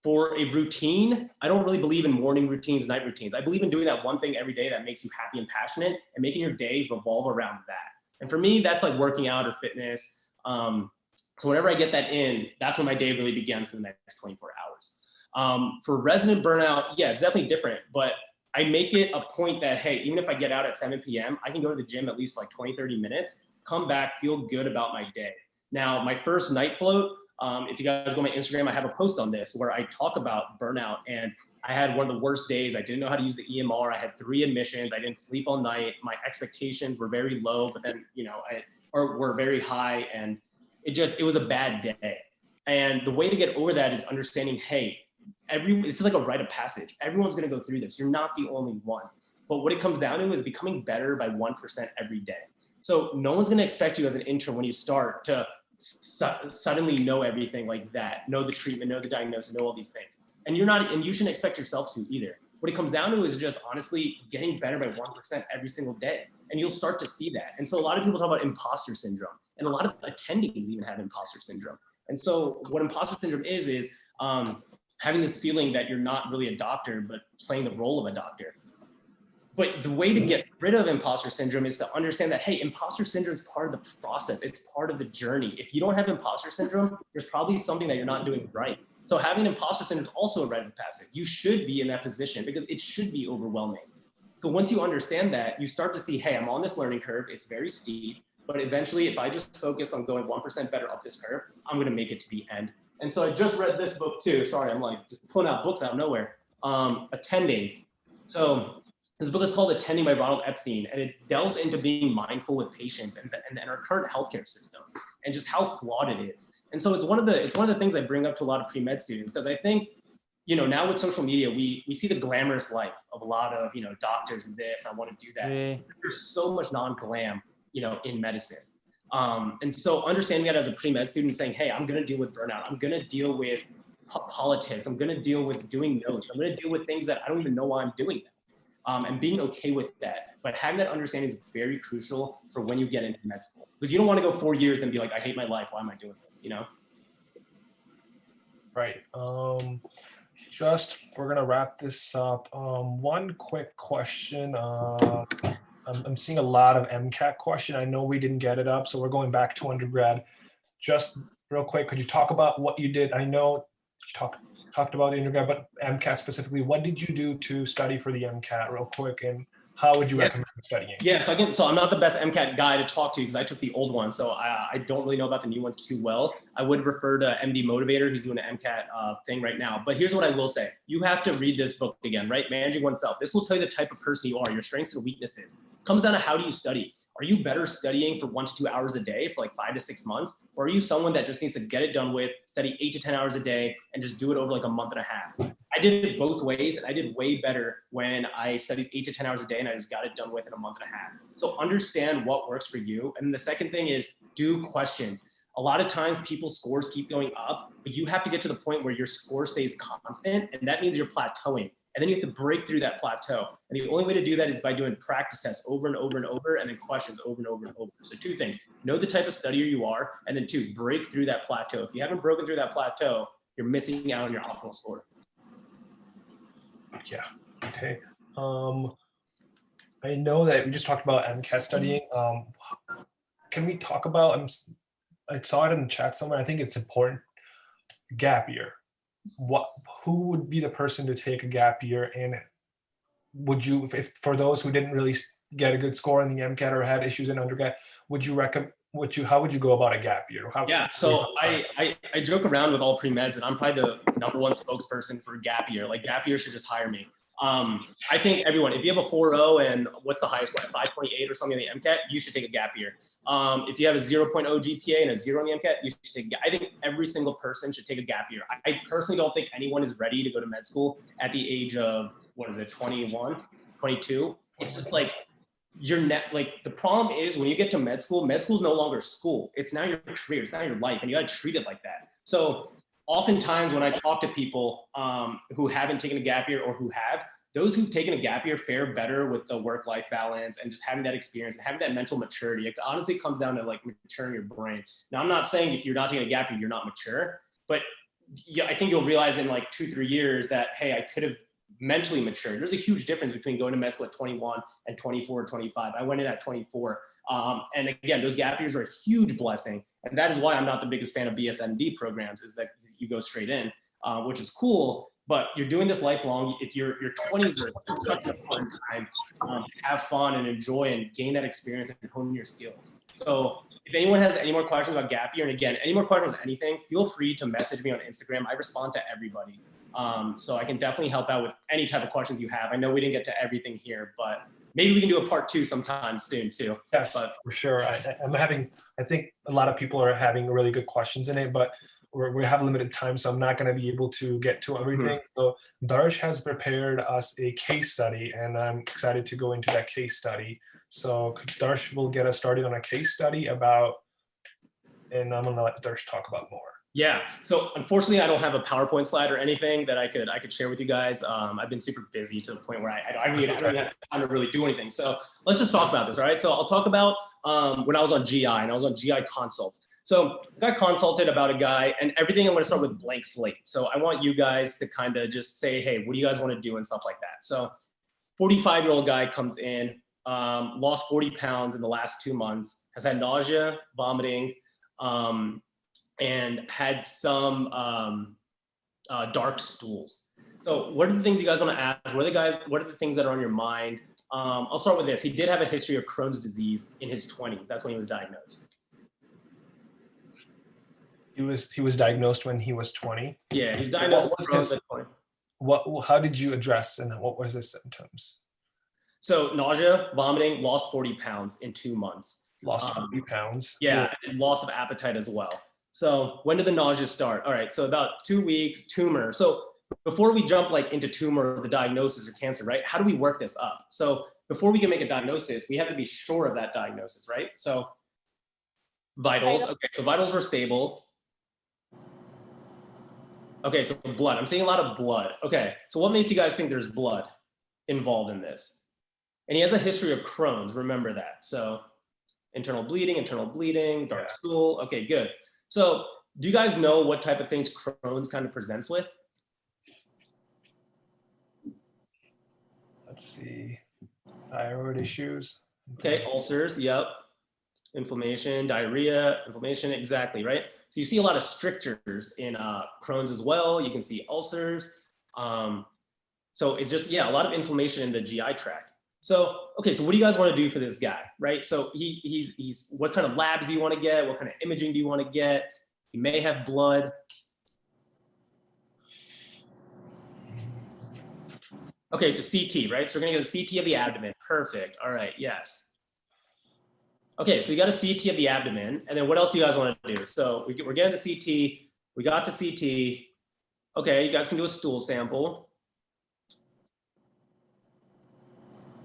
For a routine, I don't really believe in morning routines, night routines. I believe in doing that one thing every day that makes you happy and passionate and making your day revolve around that. And for me, that's like working out or fitness. So whenever I get that in, that's when my day really begins for the next 24 hours. For resident burnout, yeah, it's definitely different, but I make it a point that, hey, even if I get out at 7 p.m., I can go to the gym at least for like 20, 30 minutes, come back, feel good about my day. Now, my first night float, if you guys go on my Instagram, I have a post on this where I talk about burnout, and I had one of the worst days. I didn't know how to use the EMR. I had 3 admissions. I didn't sleep all night. My expectations were very low, but then, were very high, and it was a bad day. And the way to get over that is understanding, hey, this is like a rite of passage. Everyone's going to go through this. You're not the only one. But what it comes down to is becoming better by 1% every day. So no one's going to expect you as an intern when you start to suddenly know everything like that, know the treatment, know the diagnosis, know all these things. And you shouldn't expect yourself to either. What it comes down to is just honestly getting better by 1% every single day. And you'll start to see that. And so a lot of people talk about imposter syndrome, and a lot of attendings even have imposter syndrome. And so what imposter syndrome is having this feeling that you're not really a doctor, but playing the role of a doctor. But the way to get rid of imposter syndrome is to understand that, hey, imposter syndrome is part of the process. It's part of the journey. If you don't have imposter syndrome, there's probably something that you're not doing right. So having imposter syndrome is also a rite of passage. You should be in that position because it should be overwhelming. So once you understand that, you start to see, hey, I'm on this learning curve. It's very steep, but eventually if I just focus on going 1% better up this curve, I'm going to make it to the end. And so I just read this book too. Sorry, I'm like just pulling out books out of nowhere. Attending. So this book is called Attending by Ronald Epstein, and it delves into being mindful with patients and our current healthcare system and just how flawed it is. And so it's one of the things I bring up to a lot of pre-med students, because I think, now with social media, we see the glamorous life of a lot of, doctors and this, I want to do that. There's so much non-glam, in medicine. And so understanding that as a pre-med student, saying, hey, I'm going to deal with burnout. I'm going to deal with politics. I'm going to deal with doing notes. I'm going to deal with things that I don't even know why I'm doing them. And being okay with that. But having that understanding is very crucial for when you get into med school. Because you don't want to go 4 years and be like, I hate my life. Why am I doing this? Right. We're going to wrap this up. One quick question. I'm seeing a lot of MCAT question. I know we didn't get it up, so we're going back to undergrad. Just real quick, could you talk about what you did? I know you talked about the undergrad, but MCAT specifically, what did you do to study for the MCAT real quick, and how would you recommend studying? Yeah, so I'm not the best MCAT guy to talk to because I took the old one, so I don't really know about the new ones too well. I would refer to MD Motivator, who's doing an MCAT thing right now. But here's what I will say. You have to read this book again, right? Managing Oneself. This will tell you the type of person you are, your strengths and weaknesses. It comes down to how do you study? Are you better studying for 1 to 2 hours a day for like 5 to 6 months? Or are you someone that just needs to get it done with, study 8 to 10 hours a day and just do it over like a month and a half? I did it both ways, and I did way better when I studied 8 to 10 hours a day and I just got it done with in a month and a half. So understand what works for you. And the second thing is do questions. A lot of times people's scores keep going up, but you have to get to the point where your score stays constant, and that means you're plateauing. And then you have to break through that plateau. And the only way to do that is by doing practice tests over and over and over, and then questions over and over and over. So two things: know the type of studier you are, and then two, break through that plateau. If you haven't broken through that plateau, you're missing out on your optimal score. Yeah. Okay. I know that we just talked about MCAT studying. Can we talk about? I saw it in the chat somewhere. I think it's important. Gap year. Who would be the person to take a gap year, and would you, if for those who didn't really get a good score in the MCAT or had issues in undergrad, would you recommend? How would you go about a gap year? Yeah, so I joke around with all pre-meds, and I'm probably the #1 spokesperson for gap year. Like, gap year should just hire me. I think everyone, if you have a 4.0 and what's the highest one, 5.8 or something on the MCAT, you should take a gap year. If you have a 0.0 GPA and a 0 on the MCAT, you should take. I think every single person should take a gap year. I personally don't think anyone is ready to go to med school at the age of, 21, 22. It's just like, the problem is when you get to med school is no longer school. It's now your career. It's now your life, and you got to treat it like that. So oftentimes when I talk to people who haven't taken a gap year or who have, those who've taken a gap year fare better with the work-life balance and just having that experience and having that mental maturity. It honestly comes down to like maturing your brain. Now, I'm not saying if you're not taking a gap year, you're not mature, but yeah, I think you'll realize in like 2-3 years that, hey, I could have mentally matured. There's a huge difference between going to med school at 21 and 24 or 25. I went in at 24. And again, those gap years are a huge blessing. And that is why I'm not the biggest fan of BSND programs, is that you go straight in, which is cool, but you're doing this lifelong. It's your 20s are such a fun time. Have fun and enjoy and gain that experience and hone your skills. So if anyone has any more questions about gap year, and again, any more questions on anything, feel free to message me on Instagram. I respond to everybody. So I can definitely help out with any type of questions you have. I know we didn't get to everything here, but maybe we can do a part 2 sometime soon too. Yes, but for sure. I think a lot of people are having really good questions in it, but we have limited time, so I'm not going to be able to get to everything. So Darsh has prepared us a case study, and I'm excited to go into that case study. So Darsh will get us started on a case study about, and I'm going to let Darsh talk about more. Yeah. So unfortunately, I don't have a PowerPoint slide or anything that I could share with you guys. I've been super busy to the point where I don't even have time to really do anything. So let's just talk about this. All right. So I'll talk about when I was on GI, and I was on GI consult. So I got consulted about a guy, and everything I'm going to start with blank slate. So I want you guys to kind of just say, hey, what do you guys want to do and stuff like that. So 45-year-old guy comes in, lost 40 pounds in the last 2 months, has had nausea, vomiting, and had some dark stools. So what are the things you guys want to ask? What are the things that are on your mind? I'll start with this. He did have a history of Crohn's disease in his 20s. That's when he was diagnosed. He was diagnosed when he was 20. Yeah, he was diagnosed with Crohn's at 20. How did you address, and what was his symptoms? So nausea, vomiting, lost 40 pounds in 2 months. Lost 40 pounds. Yeah, and loss of appetite as well. So when did the nausea start? All right, so about 2 weeks, tumor. So before we jump like into tumor, the diagnosis or cancer, right? How do we work this up? So before we can make a diagnosis, we have to be sure of that diagnosis, right? So vitals, okay, so vitals were stable. Okay, so blood, I'm seeing a lot of blood. Okay, so what makes you guys think there's blood involved in this? And he has a history of Crohn's, remember that. So internal bleeding, dark stool, okay, good. So do you guys know what type of things Crohn's kind of presents with? Let's see, thyroid issues. Okay, ulcers, yep. Inflammation, diarrhea, inflammation, exactly, right? So you see a lot of strictures in Crohn's as well. You can see ulcers. So it's just, a lot of inflammation in the GI tract. So, okay, so what do you guys want to do for this guy, right? So he's what kind of labs do you want to get? What kind of imaging do you want to get? He may have blood. Okay, so CT, right? So we're gonna get a CT of the abdomen. Perfect, all right, yes. Okay, so you got a CT of the abdomen, and then what else do you guys want to do? So we're getting the CT, we got the CT. Okay, you guys can do a stool sample.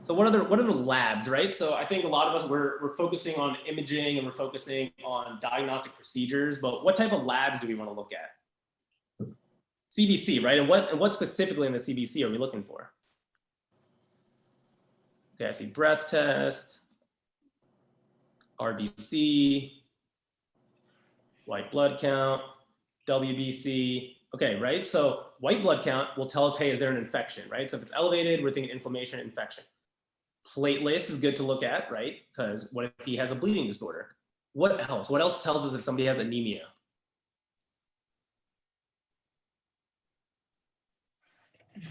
So what are the labs, right? So I think a lot of us, we're focusing on imaging and we're focusing on diagnostic procedures, but what type of labs do we want to look at? CBC, right? And what specifically in the CBC are we looking for? Okay, I see breath test, RBC, white blood count, WBC. Okay, right? So white blood count will tell us, hey, is there an infection, right? So if it's elevated, we're thinking inflammation, infection. Platelets is good to look at, right? Because what if he has a bleeding disorder? What else? What else tells us if somebody has anemia?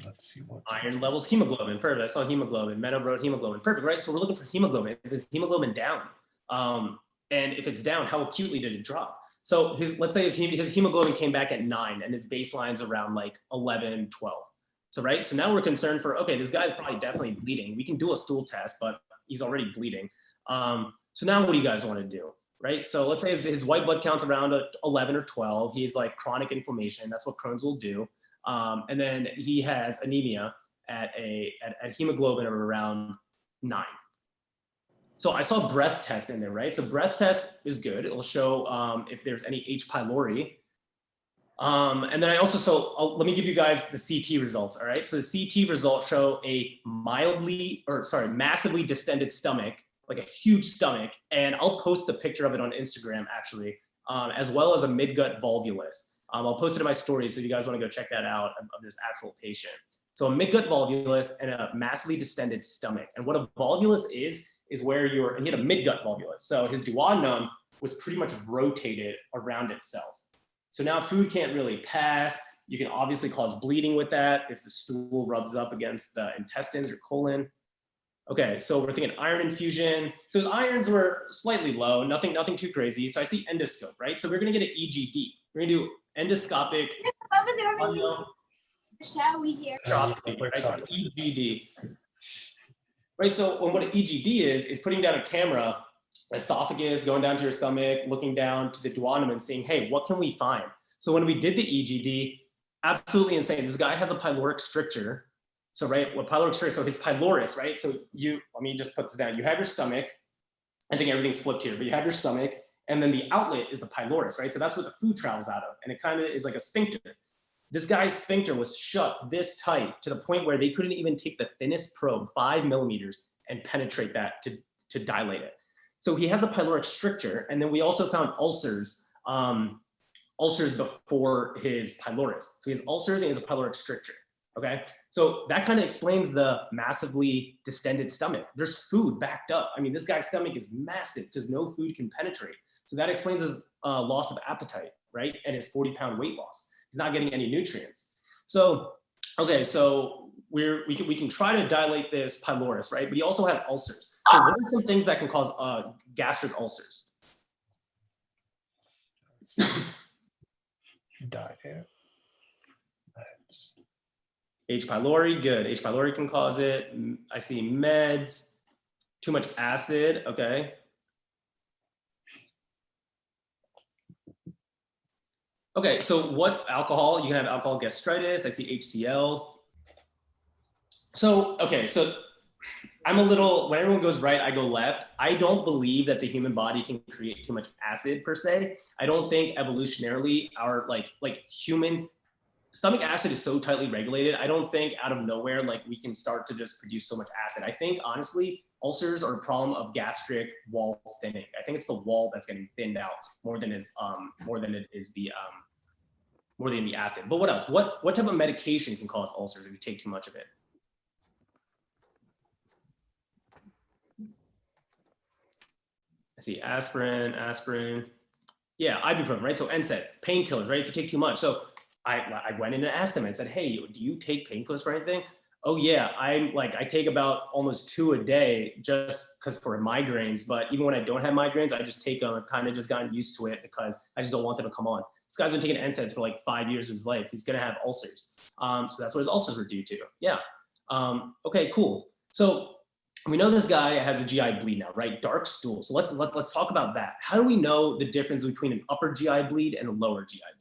Let's see what's Iron levels, hemoglobin, perfect. I saw hemoglobin, Meta wrote hemoglobin, perfect, right? So we're looking for hemoglobin. Is hemoglobin down? And if it's down, how acutely did it drop? So let's say his hemoglobin came back at 9 and his baseline's around like 11, 12. So, right, so now we're concerned for, okay, this guy's probably definitely bleeding. We can do a stool test, but he's already bleeding. So now what do you guys want to do, right? So let's say his white blood count's around 11 or 12. He's like chronic inflammation. That's what Crohn's will do. And then he has anemia at hemoglobin of around 9. So I saw breath test in there, right? So breath test is good. It'll show if there's any H. pylori. And then I also, let me give you guys the CT results, all right? So the CT results show a massively distended stomach, like a huge stomach. And I'll post the picture of it on Instagram, actually, as well as a midgut volvulus. I'll post it in my stories, so if you guys want to go check that out of this actual patient. So a midgut volvulus and a massively distended stomach. And what a volvulus is where and he had a midgut volvulus. So his duodenum was pretty much rotated around itself. So now food can't really pass. You can obviously cause bleeding with that if the stool rubs up against the intestines or colon. Okay, so we're thinking iron infusion. So his irons were slightly low, nothing too crazy. So I see endoscope, right? So we're gonna get an EGD. We're gonna do endoscopic. Shall we hear? Right? So EGD. Right, so what an EGD is putting down a camera, esophagus, going down to your stomach, looking down to the duodenum and saying, hey, what can we find? So when we did the EGD, absolutely insane. This guy has a pyloric stricture. So, right, what pyloric stricture, so his pylorus, right? So let me just put this down. You have your stomach. I think everything's flipped here, but you have your stomach, and then the outlet is the pylorus, right? So that's what the food travels out of, and it kind of is like a sphincter. This guy's sphincter was shut this tight to the point where they couldn't even take the thinnest probe, 5 millimeters, and penetrate that to dilate it. So he has a pyloric stricture, and then we also found ulcers, ulcers before his pylorus. So he has ulcers and he has a pyloric stricture, okay? So that kind of explains the massively distended stomach. There's food backed up. I mean, this guy's stomach is massive because no food can penetrate. So that explains his loss of appetite, right? And his 40-pound weight loss. He's not getting any nutrients. So, okay, so we can try to dilate this pylorus, right? But he also has ulcers. So what are some things that can cause gastric ulcers? Diet. H. pylori, good. H. pylori can cause it. I see meds, too much acid, okay. Okay, so what alcohol? You can have alcohol gastritis. I see HCl. So, okay, so I'm a little, when everyone goes right, I go left. I don't believe that the human body can create too much acid per se. I don't think evolutionarily our like humans, stomach acid is so tightly regulated. I don't think out of nowhere, like we can start to just produce so much acid. I think honestly, ulcers are a problem of gastric wall thinning. I think it's the wall that's getting thinned out more than it is the acid. But what else? What type of medication can cause ulcers if you take too much of it? I see aspirin. Yeah, ibuprofen, right? So NSAIDs, painkillers, right? If you take too much. So I went in and asked them, I said, hey, do you take painkillers for anything? Oh yeah, I take about almost 2 a day just because for migraines, but even when I don't have migraines, I just take them. I've kind of just gotten used to it because I just don't want them to come on. This guy's been taking NSAIDs for like 5 years of his life. He's gonna have ulcers. So that's what his ulcers were due to. Yeah. Okay, cool. So we know this guy has a GI bleed now, right? Dark stool. So let's talk about that. How do we know the difference between an upper GI bleed and a lower GI bleed?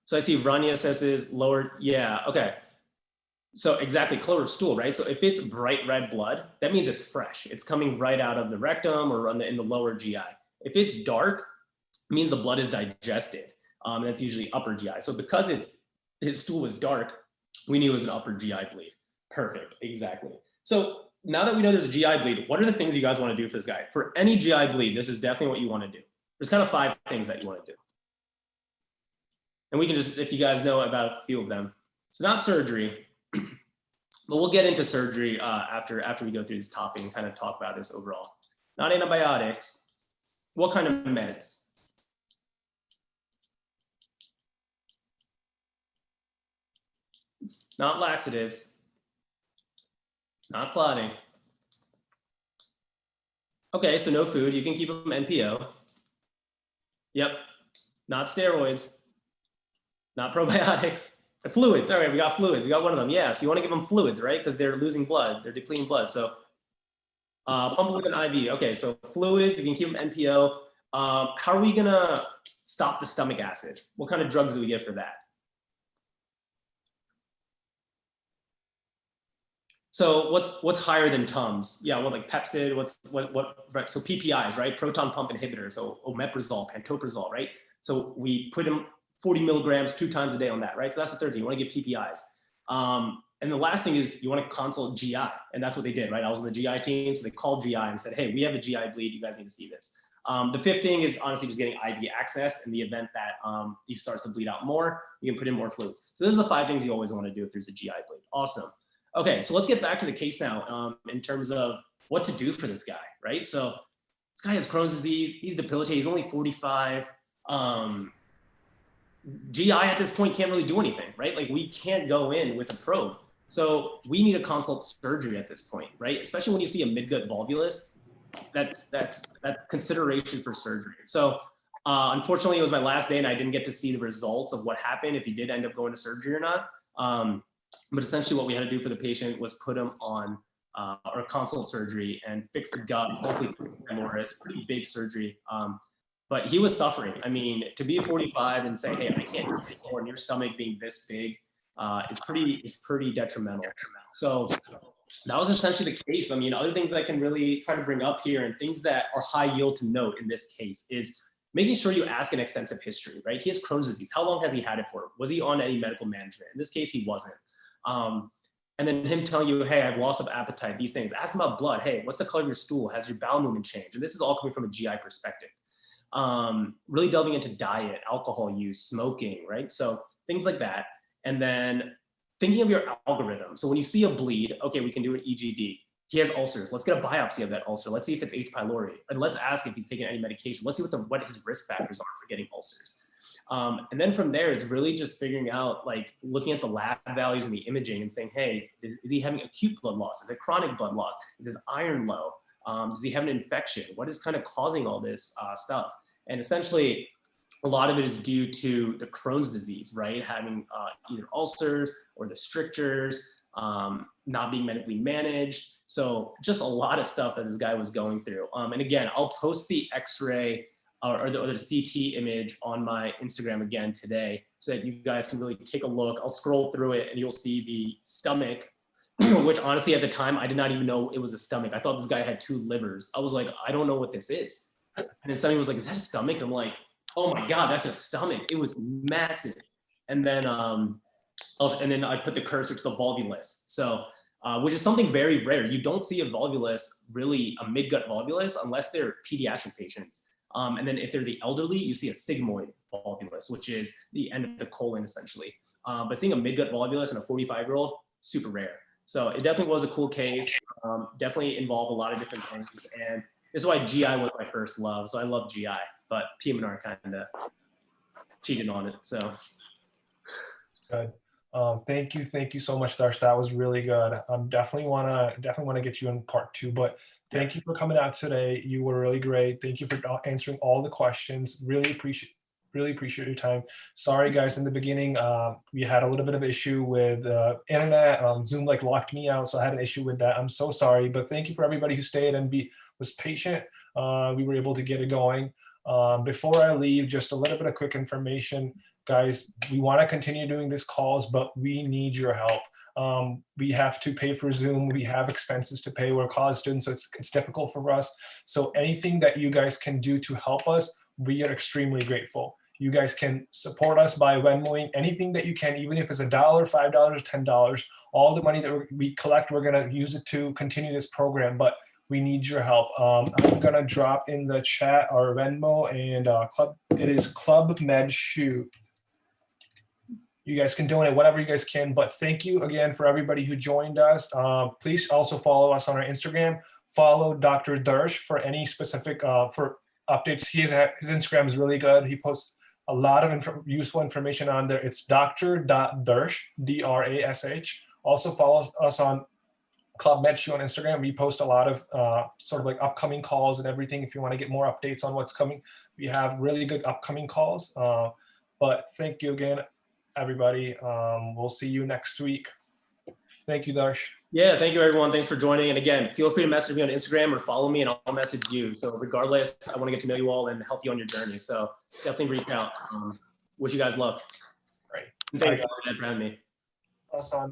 So I see Rania says is lower. Yeah. Okay. So exactly, colored stool, right? So if it's bright red blood, that means it's fresh. It's coming right out of the rectum or in the lower GI. If it's dark, it means the blood is digested. That's usually upper GI. So because his stool was dark, we knew it was an upper GI bleed. Perfect, exactly. So now that we know there's a GI bleed, what are the things you guys want to do for this guy? For any GI bleed, this is definitely what you want to do. There's kind of 5 things that you want to do. And we can just, if you guys know about a few of them. So not surgery, but we'll get into surgery after we go through this topic and kind of talk about this overall. Not antibiotics. What kind of meds? Not laxatives. Not clotting. Okay, so no food. You can keep them NPO. Yep. Not steroids. Not probiotics. The fluids. All right, we got fluids. We got one of them. Yeah, so you want to give them fluids, right? Because they're losing blood. They're depleting blood. So pump with an IV. Okay, so fluids. You can keep them NPO. How are we going to stop the stomach acid? What kind of drugs do we get for that? So what's higher than Tums? Yeah, what like Pepsid? What? Right, so PPIs, right? Proton pump inhibitors. So omeprazole, pantoprazole, right? So we put them 40 milligrams 2 times a day on that, right? So that's the third thing. You want to give PPIs. And the last thing is you want to consult GI, and that's what they did, right? I was on the GI team, so they called GI and said, hey, we have a GI bleed. You guys need to see this. The 5th thing is honestly just getting IV access in the event that he starts to bleed out more, you can put in more fluids. So those are the 5 things you always want to do if there's a GI bleed. Awesome. Okay, so let's get back to the case now in terms of what to do for this guy, right? So this guy has Crohn's disease. He's debilitated. He's only 45. GI at this point can't really do anything, right? Like we can't go in with a probe. So we need to consult surgery at this point, right? Especially when you see a midgut volvulus, that's consideration for surgery. So unfortunately, it was my last day and I didn't get to see the results of what happened, if he did end up going to surgery or not. But essentially what we had to do for the patient was put him on or consult surgery and fix the gut, hopefully fix the femoris, pretty big surgery. But he was suffering. I mean, to be 45 and say, hey, I can't do it anymore, and your stomach being this big is pretty detrimental. So that was essentially the case. I mean, other things I can really try to bring up here and things that are high yield to note in this case is making sure you ask an extensive history, right? He has Crohn's disease. How long has he had it for? Was he on any medical management? In this case, he wasn't. And then him telling you, hey, I've loss of appetite, these things. Ask him about blood. Hey, what's the color of your stool? Has your bowel movement changed? And this is all coming from a GI perspective. Really delving into diet, alcohol use, smoking, right? So things like that. And then thinking of your algorithm. So when you see a bleed, okay, we can do an EGD. He has ulcers. Let's get a biopsy of that ulcer. Let's see if it's H. pylori. And let's ask if he's taking any medication. Let's see what his risk factors are for getting ulcers. And then from there, it's really just figuring out, like looking at the lab values and the imaging and saying, hey, is he having acute blood loss? Is it chronic blood loss? Is his iron low? Does he have an infection? What is kind of causing all this stuff? And essentially, a lot of it is due to the Crohn's disease, right? Having either ulcers or the strictures, not being medically managed. So just a lot of stuff that this guy was going through. And again, I'll post the X-ray or the CT image on my Instagram again today so that you guys can really take a look. I'll scroll through it and you'll see the stomach, which honestly at the time, I did not even know it was a stomach. I thought this guy had 2 livers. I was like, I don't know what this is. And then somebody was like, is that a stomach? I'm like, oh my God, that's a stomach. It was massive. And then I put the cursor to the volvulus. So, which is something very rare. You don't see a volvulus, really a midgut volvulus, unless they're pediatric patients. And then if they're the elderly, you see a sigmoid volvulus, which is the end of the colon essentially. But seeing a midgut volvulus in a 45-year-old, super rare. So it definitely was a cool case. Definitely involved a lot of different things. And this is why GI was my first love. So I love GI, but PM&R kind of cheated on it. So. Good. Thank you so much, Darsh. That was really good. Definitely wanna get you in part 2, but thank you for coming out today. You were really great. Thank you for answering all the questions. Really appreciate your time. Sorry guys, in the beginning, we had a little bit of issue with internet. Zoom like locked me out, so I had an issue with that. I'm so sorry, but thank you for everybody who stayed and was patient. We were able to get it going. Before I leave, just a little bit of quick information. Guys, we want to continue doing these calls, but we need your help. We have to pay for Zoom. We have expenses to pay. We're college students, so it's difficult for us. So anything that you guys can do to help us, we are extremely grateful. You guys can support us by Venmoing anything that you can, even if it's $1, $5, $10. All the money that we collect, we're going to use it to continue this program, but we need your help. I'm going to drop in the chat our Venmo and Club. It is Club Med Shoot. You guys can donate whatever you guys can, but thank you again for everybody who joined us. Please also follow us on our Instagram. Follow Dr. Darsh for any specific for updates. His Instagram is really good. He posts a lot of useful information on there. It's Dr.Darsh, D-R-A-S-H. Also follow us on Club Med Shoot on Instagram. We post a lot of sort of like upcoming calls and everything. If you want to get more updates on what's coming, we have really good upcoming calls. But thank you again, everybody. We'll see you next week. Thank you, Darsh. Yeah, thank you, everyone. Thanks for joining. And again, feel free to message me on Instagram or follow me, and I'll message you. So regardless, I want to get to know you all and help you on your journey. So definitely reach out. Wish you guys luck. Great. And thanks for having me. Last time.